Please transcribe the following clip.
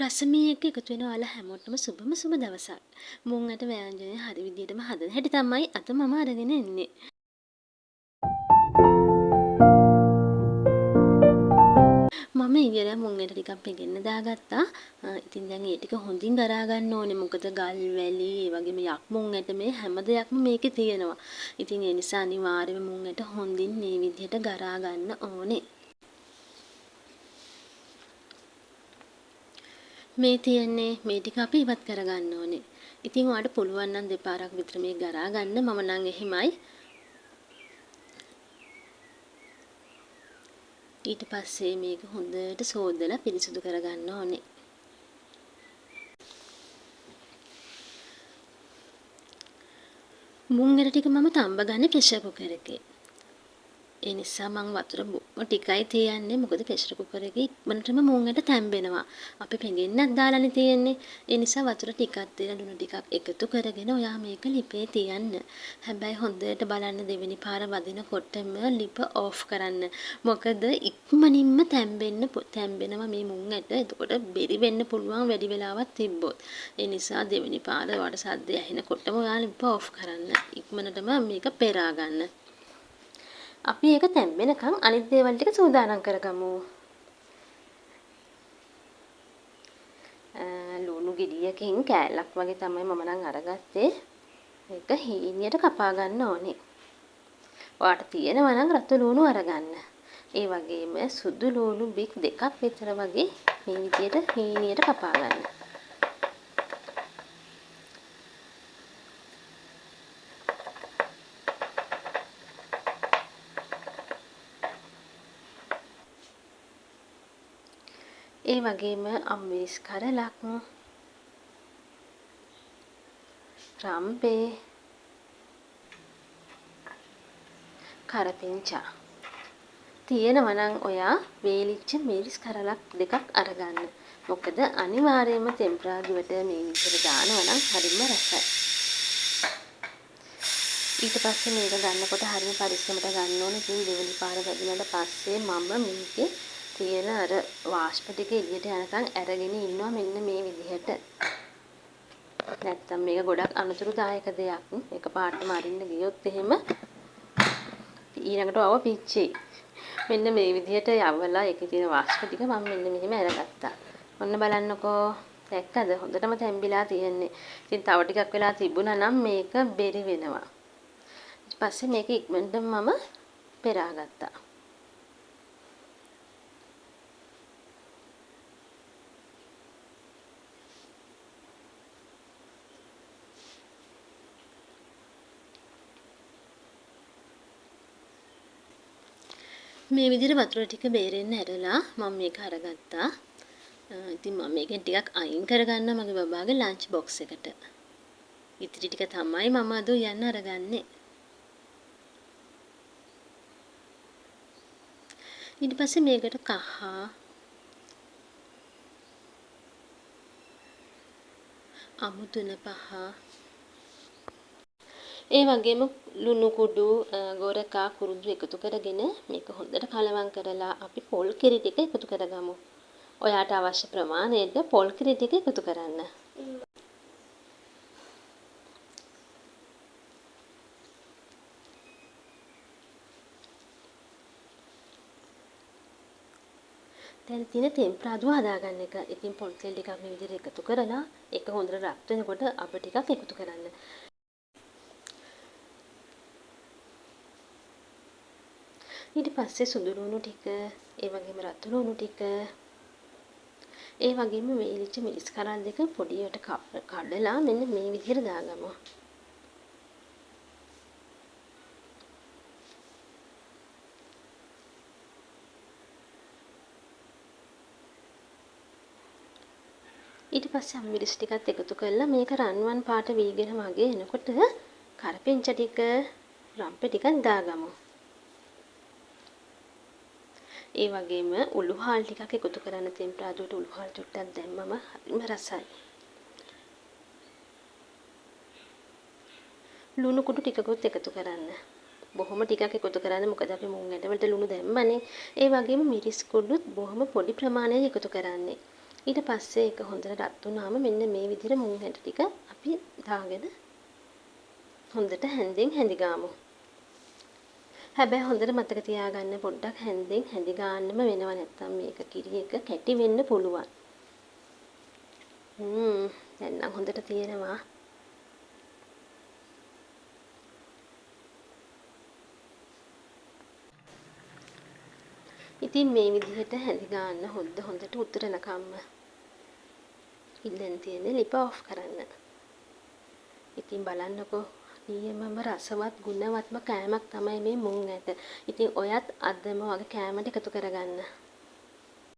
රසමී එක්ක එකතු වෙන ඔයාලා හැමෝටම සුබ දවසක්. මුං අට ව්‍යංජනය හරි විදියටම හදන හැටි තමයි අද මම අරගෙන එන්නේ. මම ඊයේ මුං ඇට ටිකක් පෙගෙන්න දාගත්තා. ඉතින් දැන් ඒ ටික හොඳින් දරා ගන්න ඕනේ. මොකද ගල් වැලි ඒ වගේම යක් මුං ඇට මේ හැම දෙයක්ම මේකේ තියෙනවා. ඉතින් ඒ නිසා අනිවාර්යයෙන්ම මුං ඇට හොඳින් මේ විදිහට ගරා ගන්න ඕනේ. මේ තියෙන්නේ මේ ටික අපි ඉවත් කරගන්න ඕනේ. ඉතින් ඔයාලට පුළුවන් නම් දෙපාරක් විතර මේක ගරා ගන්න. මම නම් එහෙමයි. ඊට පස්සේ මේක හොඳට සෝදලා පිරිසිදු කරගන්න ඕනේ. මුං ඇට ටික මම තම්බ ගන්නේ ප්‍රෙෂර් කුකර් එකේ. ඒ නිසා මම වතුර ටිකයි තියන්නේ. මොකද ප්‍රෙෂර් කුකර් එකේ ඉක්මනටම මුං ඇට තැම්බෙනවා. අපි පෙඟෙන්නක් දාලානේ තියෙන්නේ. ඒ නිසා වතුර ටිකක් දාලා ලුණු ටිකක් එකතු කරගෙන ඔයා මේක ලිපේ තියන්න. හැබැයි හොඳට බලන්න දෙවෙනි පාර වදිනකොටම ලිප ඕෆ් කරන්න. මොකද ඉක්මනින්ම තැම්බෙනවා මේ මුං ඇට. එතකොට බෙරි වෙන්න පුළුවන් වැඩි වෙලාවක් තිබ්බොත්. ඒ නිසා දෙවෙනි පාර වඩ සද්දය ඇහෙනකොටම ඔයා ලිප ඕෆ් කරන්න. ඉක්මනටම මේක පෙරා ගන්න. අපි ඒක තැම්බෙනකන් අනිත් දේවල් ටික සූදානම් කරගමු. ලුණු ගෙඩියකින් කෑල්ලක් වගේ තමයි මම නම් අරගත්තේ. ඒක හීනියට කපා ගන්න ඕනේ. ඔයාට තියෙනවා නම් රතු ලුණු අරගන්න. ඒ වගේම සුදු ලුණු බික් දෙකක් විතර වගේ මේ විදිහට හීනියට කපා ගන්න. ඒ වගේම අම්මිරිස් කරලක් රම්පේ කරපිංචා තියෙනවා නම් ඔයා වේලිච්ච මිරිස් කරලක් දෙකක් අරගන්න. මොකද අනිවාර්යයෙන්ම තෙම්පරාදුවට මේ විදිහට දානවා නම් හරිම රසයි. ඊට පස්සේ මේක ගන්නකොට හරිම පරිස්සමට ගන්න ඕනේ. ඉතින් දෙවෙනි පාර වැදුනට පස්සේ මම මේකේ තියෙන අර වාෂ්ප ටික එළියට යනකම් අරගෙන ඉන්නවා මෙන්න මේ විදිහට. නැත්තම් මේක ගොඩක් අනතුරුදායක දෙයක්. එකපාරටම අරින්න ගියොත් එහෙම ඊළඟට ආව පිච්චෙයි. මෙන්න මේ විදිහට යවලා ඒකේ තියෙන වාෂ්ප ටික මම මෙන්න මෙහෙම අරගත්තා. ඔන්න බලන්නකෝ. දැක්කද? හොඳටම තැම්බිලා තියෙන්නේ. ඉතින් තව ටිකක් වෙලා තිබුණා නම් මේක බෙරි වෙනවා. ඊට පස්සේ මේක ඉක්මනටම මම පෙරාගත්තා. මේ විදිහට වතුර ටික බේරෙන්න ඇරලා මම මේක අරගත්තා. ඉතින් මම මේකෙන් ටිකක් අයින් කරගන්න මගේ බබාගේ ලන්ච් බොක්ස් එකට. ඉතිරි ටික තමයි මම අද උයන්න අරගන්නේ. ඊට පස්සේ මේකට කහ අමුතුන පහ ඒ වගේම ලුණු කුඩු ගොරකා කුරුඳු එකතු කරගෙන මේක හොඳට කලවම් කරලා අපි පොල් කිරි ටික එකතු කරගමු. ඔයාට අවශ්‍ය ප්‍රමාණයට පොල් කිරි ටික එකතු කරන්න. දැන් තියෙන තෙම්පරාදුව හදාගන්න එක. ඉතින් පොල් තෙල් ටිකක් මේ විදිහට එකතු කරලා ඒක හොඳට රත් වෙනකොට අප ටිකක් එකතු කරන්න. ඊට පස්සේ සුදු ලුණු ටික, ඒ වගේම රතු ලුණු ටික, ඒ වගේම වේලිච්ච මිරිස් කරල් දෙක පොඩියට කඩලා මෙන්න මේ විදිහට දාගමු. ඊට පස්සේ අම්මිරිස් ටිකත් එකතු කරලා මේක රන්වන් පාට වීගෙන වගේ එනකොට කරපිංච ටික, රම්පේ ටිකක් දාගමු. ඒ වගේම උළුහාල් ටිකක් එකතු කරන්න තෙම්පරාදුවට උළුහාල් චුට්ටක් දැම්මම හරිම රසයි. ලුණු කුඩු ටිකකුත් එකතු කරන්න. බොහොම ටිකක් එකතු කරන්න මොකද අපි මුං ඇට වලට ලුණු දැම්මනේ. ඒ වගේම මිරිස් කුඩුත් බොහොම පොඩි ප්‍රමාණයක් එකතු කරන්නේ. ඊට පස්සේ ඒක හොඳට රත් වුණාම මෙන්න මේ විදිහට මුං ඇට ටික අපි දාගෙන හොඳට හැන්දෙන් හැඳි ගාමු. හැබැයි හොඳට මතක තියාගන්න පොඩ්ඩක් හැන්දෙන් හැඳි ගන්නම වෙනවා නැත්තම් මේක කිරි එක කැටි වෙන්න පුළුවන්. දැන් නම් හොඳට තියෙනවා. ඉතින් මේ විදිහට හැඳි ගන්න හොඳට උතුරනකම්ම ඉල්ලන් තියෙන්නේ ලිප ඔෆ් කරන්න. ඉතින් බලන්නකෝ නියමම රසවත් ගුණවත්ම කෑමක් තමයි මේ මුං ඇට. ඉතින් ඔයත් අදම වගේ කෑමට එකතු කරගන්න.